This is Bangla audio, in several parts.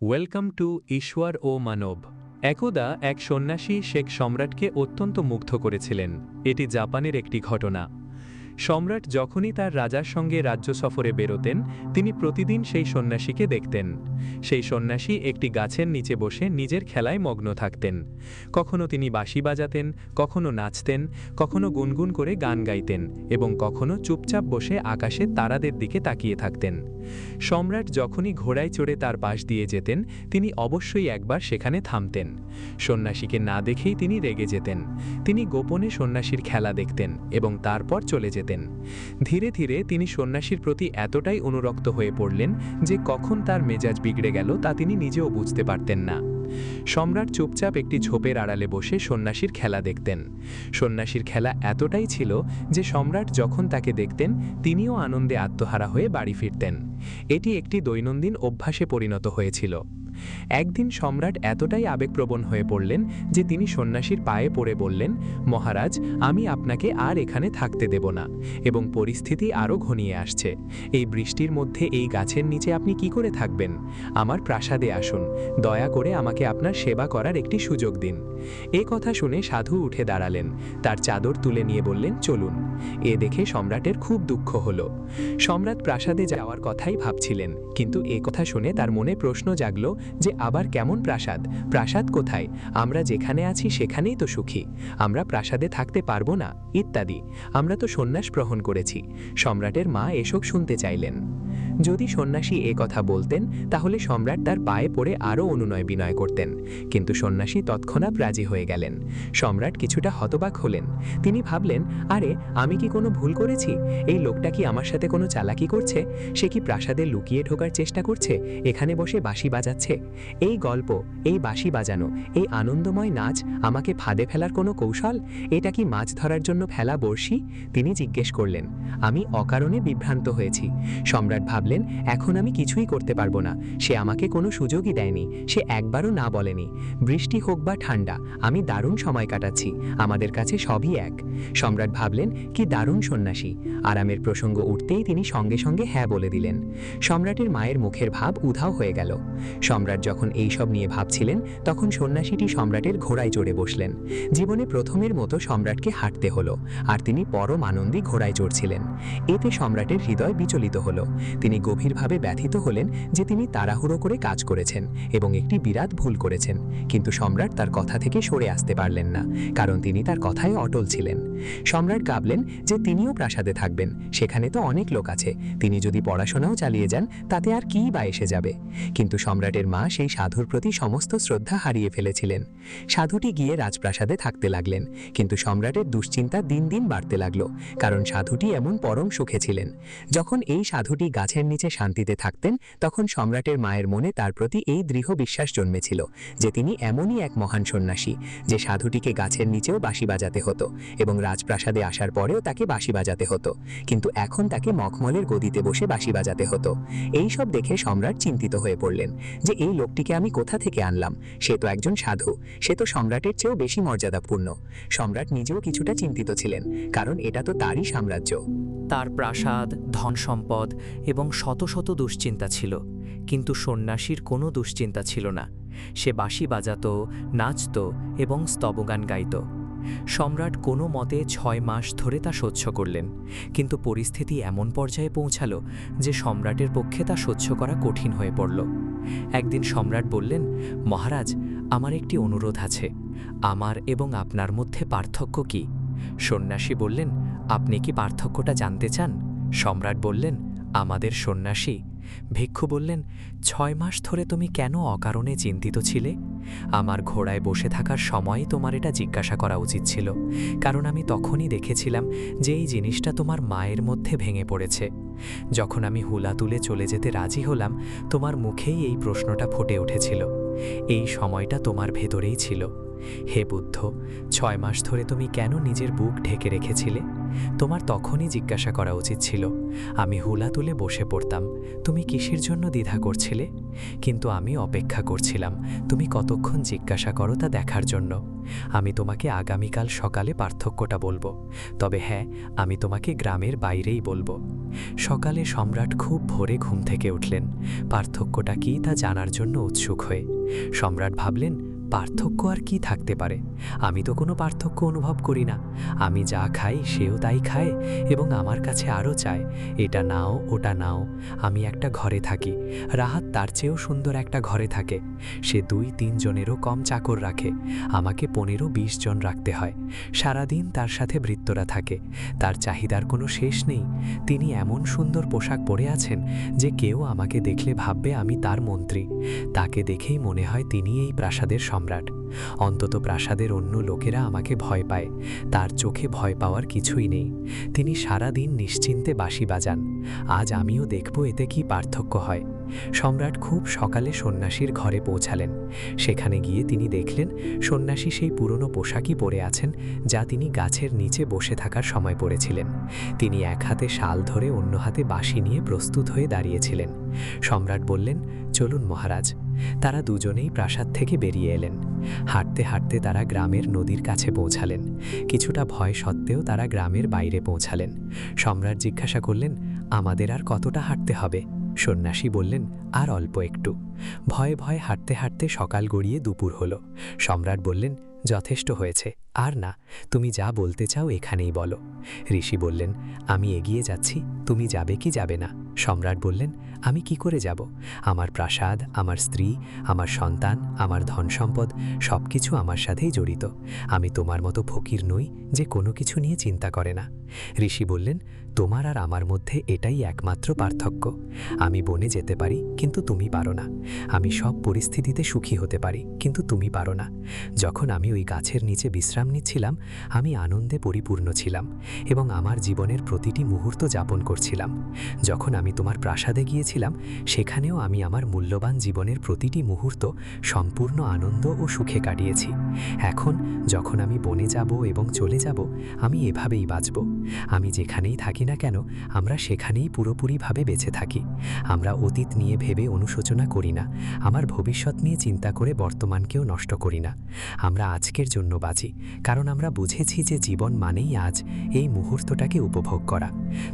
ওয়েলকাম টু ঈশ্বর ও মানব। একদা এক সন্ন্যাসী শেখ সম্রাটকে অত্যন্ত মুগ্ধ করেছিলেন। এটি জাপানের একটি ঘটনা। সম্রাট যখনই তার রাজার সঙ্গে রাজ্য সফরে বেরোতেন, তিনি প্রতিদিন সেই সন্ন্যাসীকে দেখতেন। সেই সন্ন্যাসী একটি গাছের নিচে বসে নিজের খেলায় মগ্ন থাকতেন। কখনো তিনি বাঁশি বাজাতেন, কখনো নাচতেন, কখনো গুনগুন করে গান গাইতেন এবং কখনো চুপচাপ বসে আকাশে তারাদের দিকে তাকিয়ে থাকতেন। সম্রাট যখনই ঘোড়ায় চড়ে তার পাশ দিয়ে যেতেন, তিনি অবশ্যই একবার সেখানে থামতেন। সন্ন্যাসীকে না দেখেই তিনি রেগে যেতেন। তিনি গোপনে সন্ন্যাসীর খেলা দেখতেন এবং তারপর চলে যেতেন। ধীরে ধীরে তিনি সন্ন্যাসীর প্রতি এতটাই অনুরক্ত হয়ে পড়লেন যে কখন তার মেজাজ বিগড়ে গেল তা তিনি নিজেও বুঝতে পারতেন না। সম্রাট চুপচাপ একটি ঝোপের আড়ালে বসে সন্ন্যাসীর খেলা দেখতেন। সন্ন্যাসীর খেলা এতটাই ছিল যে সম্রাট যখন তাকে দেখতেন, তিনিও আনন্দে আত্মহারা হয়ে বাড়ি ফিরতেন। এটি একটি দৈনন্দিন অভ্যাসে পরিণত হয়েছিল। একদিন সম্রাট এতটাই আবেগপ্রবণ হয়ে পড়লেন যে তিনি সন্ন্যাসীর পায়ে পড়ে বললেন, মহারাজ, আমি আপনাকে আর এখানে থাকতে দেব না এবং পরিস্থিতি আরও ঘনিয়ে আসছে। এই বৃষ্টির মধ্যে এই গাছের নিচে আপনি কি করে থাকবেন? আমার প্রাসাদে আসুন, দয়া করে আমাকে আপনার সেবা করার একটি সুযোগ দিন। এ কথা শুনে সাধু উঠে দাঁড়ালেন, তার চাদর তুলে নিয়ে বললেন, চলুন। এ দেখে সম্রাটের খুব দুঃখ হলো। সম্রাট প্রাসাদে যাওয়ার কথাই ভাবছিলেন, কিন্তু এ কথা শুনে তার মনে প্রশ্ন জাগল যে আবার কেমন প্রাসাদ? প্রাসাদ কোথায়? আমরা যেখানে আছি সেখানেই তো সুখী। আমরা প্রাসাদে থাকতে পারবো না ইত্যাদি। আমরা তো সন্ন্যাস গ্রহণ করেছি। সম্রাটের মা এসব শুনতে চাইলেন। যদি সন্ন্যাসী এ কথা বলতেন, তাহলে সম্রাট তার পায়ে পড়ে আরও অনুনয় বিনয় করতেন, কিন্তু সন্ন্যাসী তৎক্ষণাৎ রাজি হয়ে গেলেন। সম্রাট কিছুটা হতবাক হলেন। তিনি ভাবলেন, আরে, আমি কি কোনো ভুল করেছি? এই লোকটা কি আমার সাথে কোনো চালাকি করছে? সে কি প্রাসাদে লুকিয়ে ঢোকার চেষ্টা করছে? এখানে বসে বাঁশি বাজাচ্ছে। এই গল্প, এই বাঁশি বাজানো, এই আনন্দময় নাচ আমাকে ফাঁদে ফেলার কোনো কৌশল? এটা কি মাছ ধরার জন্য ফেলা বড়শি? তিনি জিজ্ঞেস করলেন। আমি অকারণে বিভ্রান্ত হয়েছি। সম্রাট ভাবলেন, এখন আমি কিছুই করতে পারবো না। সে আমাকে কোনো সুযোগই দেয়নি, সে একবারও না বলেনি। বৃষ্টি হোক বা ঠান্ডা, আমি দারুণ সময় কাটাচ্ছি, আমাদের কাছে সবই এক। সম্রাট ভাবলেন, কি দারুণ সন্ন্যাসী। আরামের প্রসঙ্গ উঠতেই তিনি সঙ্গে সঙ্গে হ্যাঁ বলে দিলেন। সম্রাটের মায়ের মুখের ভাব উধাও হয়ে গেল। সম্রাট যখন এইসব নিয়ে ভাবছিলেন, তখন সন্ন্যাসীটি সম্রাটের ঘোড়ায় চড়ে বসলেন। জীবনে প্রথমের মতো সম্রাটকে হাঁটতে হলো, আর তিনি পরম আনন্দে ঘোড়ায় চড়ছিলেন। এতে সম্রাটের হৃদয় বিচলিত হলো। তিনি গভীরভাবে ব্যথিত হলেন যে তিনি তাড়াহুড়ো করে কাজ করেছেন এবং একটি বিরাট ভুল করেছেন। কিন্তু সম্রাট তার কথা থেকে সরে আসতে পারলেন না, কারণ তিনি তার কথায় অটল ছিলেন। সম্রাট ভাবলেন যে তিনিও প্রাসাদে থাকবেন, সেখানে তো অনেক লোক আছে। তিনি যদি পড়াশোনাও চালিয়ে যান, তাতে আর কী বা এসে যাবে? কিন্তু সম্রাটের মা সেই সাধুর প্রতি সমস্ত শ্রদ্ধা হারিয়ে ফেলেছিলেন। সাধুটি গিয়ে রাজপ্রাসাদে থাকতে লাগলেন, কিন্তু সম্রাটের দুশ্চিন্তা দিন দিন বাড়তে লাগলো, কারণ সাধুটি এমন পরম সুখে ছিলেন। যখন এই সাধুটি গাছের নিচে শান্তিতে থাকতেন, তখন সম্রাটের মায়ের মনে তার প্রতি এই দৃঢ় বিশ্বাস জন্মেছিল যে তিনি এমনই এক মহান সন্ন্যাসী, যে সাধুটিকে গাছের নিচেও বাঁশি বাজাতে হতো এবং রাজপ্রাসাদে আসার পরেও তাকে বাঁশি বাজাতে হতো, কিন্তু এখন তাকে মখমলের গদিতে বসে বাঁশি বাজাতে হতো। এই সব দেখে সম্রাট চিন্তিত হয়ে পড়লেন যে এই লোকটিকে আমি কোথা থেকে আনলাম? সে তো একজন সাধু, সে তো সম্রাটের চেয়েও বেশি মর্যাদাপূর্ণ। সম্রাট নিজেও কিছুটা চিন্তিত ছিলেন, কারণ এটা তো তারই সাম্রাজ্য। তার প্রাসাদ, ধন সম্পদ এবং শত শত দুশ্চিন্তা ছিল, কিন্তু সন্ন্যাসীর কোনো দুশ্চিন্তা ছিল না। সে বাঁশি বাজাত, নাচত এবং স্তবগান গাইত। সম্রাট কোনো মতে 6 মাস ধরে তা সহ্য করলেন, কিন্তু পরিস্থিতি এমন পর্যায়ে পৌঁছালো যে সম্রাটের পক্ষে তা সহ্য করা কঠিন হয়ে পড়ল। একদিন সম্রাট বললেন, মহারাজ, আমার একটি অনুরোধ আছে। আমার এবং আপনার মধ্যে পার্থক্য কি? সন্ন্যাসী বললেন, আপনি কি পার্থক্যটা জানতে চান? সম্রাট বললেন, আমাদের সন্ন্যাসী। ভিক্ষু বললেন, 6 মাস ধরে তুমি কেন অকারণে চিন্তিত ছিলে? আমার ঘোড়ায় বসে থাকার সময়ই তোমার এটা জিজ্ঞাসা করা উচিত ছিল, কারণ আমি তখনই দেখেছিলাম যে এই জিনিসটা তোমার মায়ের মধ্যে ভেঙে পড়েছে। যখন আমি হুলা তুলে চলে যেতে রাজি হলাম, তোমার মুখেই এই প্রশ্নটা ফুটে উঠেছিল। এই সময়টা তোমার ভেতরেই ছিল। হে বুদ্ধ, 6 মাস ধরে তুমি কেন নিজের বুক ঢেকে রেখেছিলে? তোমার তখনই জিজ্ঞাসা করা উচিত ছিল। আমি হুলা তুলে বসে পড়তাম, তুমি কিসের জন্য দ্বিধা করছিলে? কিন্তু আমি অপেক্ষা করছিলাম তুমি কতক্ষণ জিজ্ঞাসা করো তা দেখার জন্য। আমি তোমাকে আগামীকাল সকালে পার্থক্যটা বলবো, তবে হ্যাঁ, আমি তোমাকে গ্রামের বাইরেই বলবো। সকালে সম্রাট খুব ভোরে ঘুম থেকে উঠলেন, পার্থক্যটা কী তা জানার জন্য উৎসুক হয়ে। সম্রাট ভাবলেন, পার্থক্য আর কি থাকতে পারে? আমি তো কোনো পার্থক্য অনুভব করি না। আমি যা খাই সেও তাই খায় এবং আমার কাছে আরও চায়, এটা নাও ওটা নাও। আমি একটা ঘরে থাকি, রাহাত তার চেয়েও সুন্দর একটা ঘরে থাকে। সে 2-3 জনেরও কম চাকর রাখে, আমাকে 15-20 জন রাখতে হয়। সারাদিন তার সাথে ভৃত্যরা থাকে, তার চাহিদার কোনো শেষ নেই। তিনি এমন সুন্দর পোশাক পরে আছেন যে কেউ আমাকে দেখলে ভাববে আমি তার মন্ত্রী। তাকে দেখেই মনে হয় তিনি এই প্রাসাদের সম্রাট। অন্তত প্রাসাদের অন্য লোকেরা আমাকে ভয় পায়, তার চোখে ভয় পাওয়ার কিছুই নেই। তিনি সারা দিন নিশ্চিন্তে বাঁশি বাজান। আজ আমিও দেখব এতে কি পার্থক্য হয়। সম্রাট খুব সকালে সন্ন্যাসীর ঘরে পৌঁছালেন। সেখানে গিয়ে তিনি দেখলেন সন্ন্যাসী সেই পুরনো পোশাকই পরে আছেন যা তিনি গাছের নিচে বসে থাকার সময় পরেছিলেন। তিনি এক হাতে শাল ধরে অন্য হাতে বাঁশি নিয়ে প্রস্তুত হয়ে দাঁড়িয়েছিলেন। সম্রাট বললেন, চলুন মহারাজ। তারা দুজনেই প্রাসাদ থেকে বেরিয়ে এলেন। হাঁটতে হাঁটতে তারা গ্রামের নদীর কাছে পৌঁছালেন। কিছুটা ভয় সত্ত্বেও তারা গ্রামের বাইরে পৌঁছালেন। সম্রাট জিজ্ঞাসা করলেন, আমাদের আর কতটা হাঁটতে হবে? সন্ন্যাসী বললেন, আর অল্প একটু। ভয়ে ভয়ে হাঁটতে হাঁটতে সকাল গড়িয়ে দুপুর হলো। সম্রাট বললেন, যথেষ্ট হয়েছে, আর না, তুমি যা বলতে চাও এখানেই বলো। ঋষি বললেন, আমি এগিয়ে যাচ্ছি, তুমি যাবে কি যাবে না? সম্রাট বললেন, আমি কি করে যাব? আমার প্রাসাদ, আমার স্ত্রী, আমার সন্তান, আমার ধন সম্পদ সব কিছু আমার সাথেই জড়িত। আমি তোমার মতো ফকির নই যে কোনো কিছু নিয়ে চিন্তা করে না। ঋষি বললেন, তোমার আর আমার মধ্যে এটাই একমাত্র পার্থক্য। আমি বনে যেতে পারি, কিন্তু তুমি পারো না। আমি সব পরিস্থিতিতে সুখী হতে পারি, কিন্তু তুমি পারো না। যখন আমি ওই গাছের নিচে বিশ্রাম নিচ্ছিলাম, আমি আনন্দে পরিপূর্ণ ছিলাম এবং আমার জীবনের প্রতিটি মুহূর্ত যাপন করছিলাম। যখন আমি তোমার প্রাসাদে গিয়েছিলাম, সেখানেও আমি আমার মূল্যবান জীবনের প্রতিটি মুহূর্ত সম্পূর্ণ আনন্দ ও সুখে কাটিয়েছি। এখন যখন আমি বনে যাব এবং চলে যাব, আমি এভাবেই বাঁচব। আমি যেখানেই থাকি না কেন, আমরা সেখানেই পুরোপুরিভাবে বেঁচে থাকি। আমরা অতীত নিয়ে ভেবে অনুশোচনা করি না, আমার ভবিষ্যৎ নিয়ে চিন্তা করে বর্তমানকেও নষ্ট করি না। আমরা আজকের জন্য বাঁচি, কারণ আমরা বুঝেছি যে জীবন মানেই আজ, এই মুহূর্তটাকে উপভোগ করা।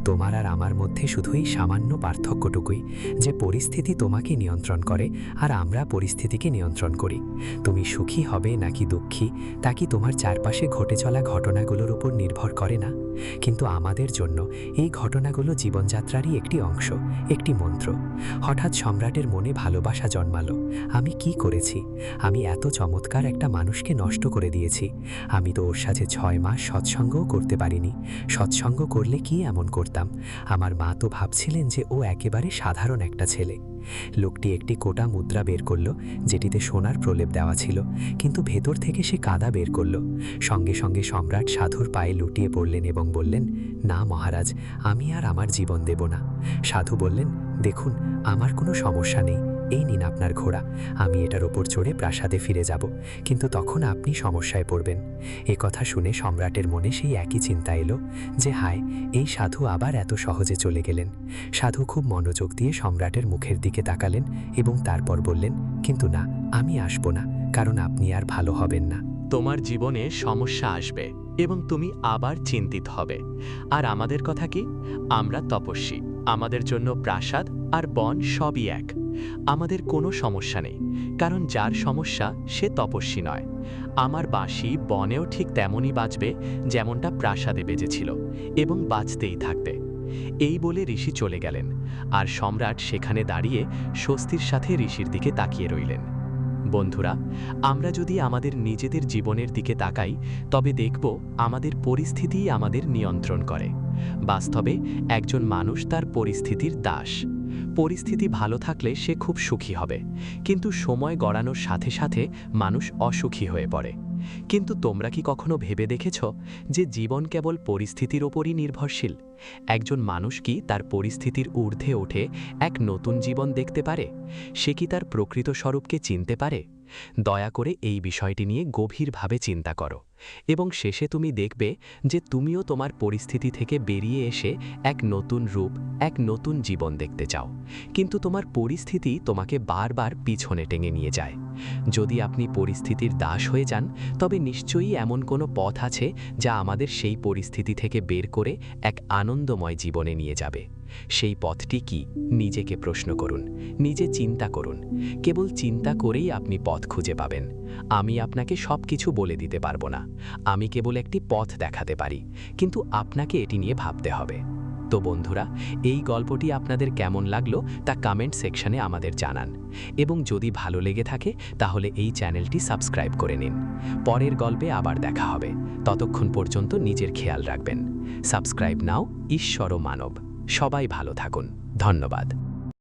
তোমার আর আমার মধ্যে শুধু এই সামান্য পার্থক্যটুকুই, যে পরিস্থিতি তোমাকে নিয়ন্ত্রণ করে আর আমরা পরিস্থিতিকে নিয়ন্ত্রণ করি। তুমি সুখী হবে নাকি দুঃখী, তা কি তোমার চারপাশে ঘটে চলা ঘটনাগুলোর উপর নির্ভর করে না? কিন্তু আমাদের জন্য এই ঘটনাগুলো জীবনযাত্রারই একটি অংশ, একটি মন্ত্র। হঠাৎ সম্রাটের মনে ভালোবাসা জন্মালো। আমি কি করেছি? আমি এত চমৎকার একটা মানুষকে নষ্ট করে দিয়েছি। আমি তো ওর সাথে 6 মাস সৎসঙ্গও করতে পারিনি। সৎসঙ্গ করলে কি এমন করতাম? আমার মা তো ভাবছিলেন যে ও একেবারে সাধারণ একটা ছেলে। লোকটি একটি কোটা মুদ্রা বের করল, যেটিতে সোনার প্রলেপ দেওয়া ছিল, কিন্তু ভেতর থেকে সে কাদা বের করল। সঙ্গে সঙ্গে সম্রাট সাধুর পায়ে লুটিয়ে পড়লেন এবং বললেন, না মহারাজ, আমি আর আমার জীবন দেব না। সাধু বললেন, দেখুন, আমার কোনো সমস্যা নেই, এই নিন আপনার ঘোড়া, আমি এটার ওপর চড়ে প্রাসাদে ফিরে যাব, কিন্তু তখন আপনি সমস্যায় পড়বেন। এ কথা শুনে সম্রাটের মনে সেই একই চিন্তা এলো যে হায়, এই সাধু আবার এত সহজে চলে গেলেন। সাধু খুব মনোযোগ দিয়ে সম্রাটের মুখের দিকে তাকালেন এবং তারপর বললেন, কিন্তু না, আমি আসব না, কারণ আপনি আর ভালো হবেন না। তোমার জীবনে সমস্যা আসবে এবং তুমি আবার চিন্তিত হবে। আর আমাদের কথা কি? আমরা তপস্বী, আমাদের জন্য প্রাসাদ আর বন সবই এক। আমাদের কোনো সমস্যা নেই, কারণ যার সমস্যা সে তপস্বী নয়। আমার বাঁশি বনেও ঠিক তেমনই বাজবে যেমনটা প্রাসাদে বেজেছিল, এবং বাজতেই থাকবে। এই বলে ঋষি চলে গেলেন, আর সম্রাট সেখানে দাঁড়িয়ে স্বস্তির সাথে ঋষির দিকে তাকিয়ে রইলেন। বন্ধুরা, আমরা যদি আমাদের নিজেদের জীবনের দিকে তাকাই, তবে দেখব আমাদের পরিস্থিতিই আমাদের নিয়ন্ত্রণ করে। বাস্তবে একজন মানুষ তার পরিস্থিতির দাস। পরিস্থিতি ভালো থাকলে সে খুব সুখী হবে, কিন্তু সময় গড়ানোর সাথে সাথে মানুষ অসুখী হয়ে পড়ে। কিন্তু তোমরা কি কখনো ভেবে দেখেছ যে জীবন কেবল পরিস্থিতির ওপরই নির্ভরশীল? একজন মানুষ কি তার পরিস্থিতির ঊর্ধ্বে ওঠে এক নতুন জীবন দেখতে পারে? সে কি তার প্রকৃত স্বরূপকে চিনতে পারে? দয়া করে এই বিষয়টি নিয়ে গভীরভাবে চিন্তা করো এবং শেষে তুমি দেখবে যে তুমিও তোমার পরিস্থিতি থেকে বেরিয়ে এসে এক নতুন রূপ, এক নতুন জীবন দেখতে চাও। কিন্তু তোমার পরিস্থিতি তোমাকে বারবার পিছনে টেনে নিয়ে যায়। যদি আপনি পরিস্থিতির দাস হয়ে যান, তবে নিশ্চয়ই এমন কোনো পথ আছে যা আমাদের সেই পরিস্থিতি থেকে বের করে এক আনন্দময় জীবনে নিয়ে যাবে। সেই পথটি কি? নিজেকে প্রশ্ন করুন, নিজে চিন্তা করুন। কেবল চিন্তা করেই আপনি পথ খুঁজে পাবেন। আমি আপনাকে সব কিছু বলে দিতে পারবো না, আমি কেবল একটি পথ দেখাতে পারি, কিন্তু আপনাকে এটি নিয়ে ভাবতে হবে। তো বন্ধুরা, এই গল্পটি আপনাদের কেমন লাগলো তা কমেন্ট সেকশনে আমাদের জানান, এবং যদি ভালো লেগে থাকে তাহলে এই চ্যানেলটি সাবস্ক্রাইব করে নিন। পরের গল্পে আবার দেখা হবে। ততক্ষণ পর্যন্ত নিজের খেয়াল রাখবেন। সাবস্ক্রাইব নাও, ঈশ্বর ও মানব। সবাই ভালো থাকুন। ধন্যবাদ।